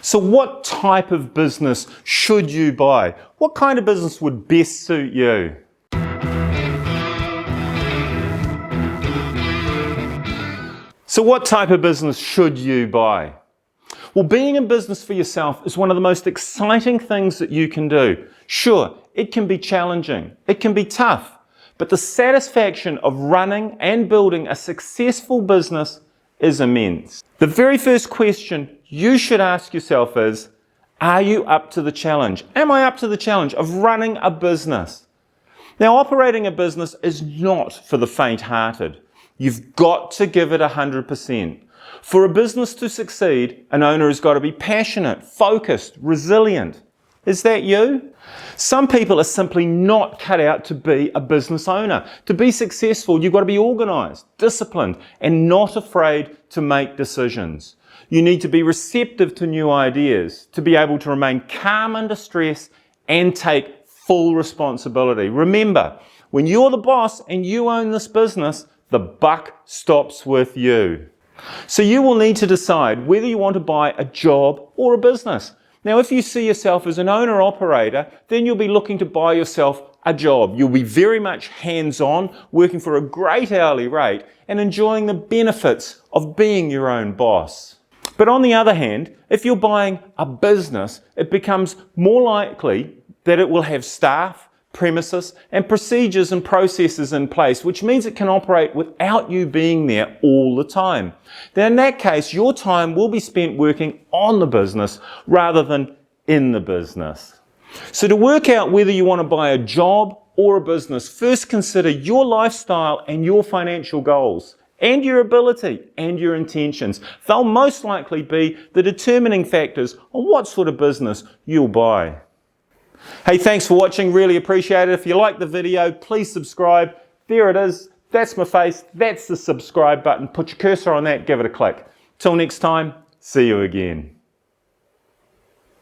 So what type of business should you buy? What kind of business would best suit you? So what type of business should you buy? Well, being in business for yourself is one of the most exciting things that you can do. Sure, it can be challenging, it can be tough, but the satisfaction of running and building a successful business is immense. The very first question you should ask yourself is, are you up to the challenge? Am I up to the challenge of running a business? Now, operating a business is not for the faint-hearted. You've got to give it 100%. For a business to succeed, an owner has got to be passionate, focused, resilient. Is that you? Some people are simply not cut out to be a business owner. To be successful, you've got to be organised, disciplined, and not afraid to make decisions. You need to be receptive to new ideas, to be able to remain calm under stress and take full responsibility. Remember, when you're the boss and you own this business, the buck stops with you. So you will need to decide whether you want to buy a job or a business. Now, if you see yourself as an owner-operator, then you'll be looking to buy yourself a job. You'll be very much hands-on, working for a great hourly rate and enjoying the benefits of being your own boss. But on the other hand, if you're buying a business, it becomes more likely that it will have staff, premises, and procedures and processes in place, which means it can operate without you being there all the time. Now, in that case, your time will be spent working on the business rather than in the business. So to work out whether you want to buy a job or a business, first consider your lifestyle and your financial goals, and your ability and your intentions. They'll most likely be the determining factors on what sort of business you'll buy. Hey, thanks for watching, really appreciate it. If you like the video, please subscribe. There it is, that's my face, that's the subscribe button. Put your cursor on that, give it a click. Till next time, see you again.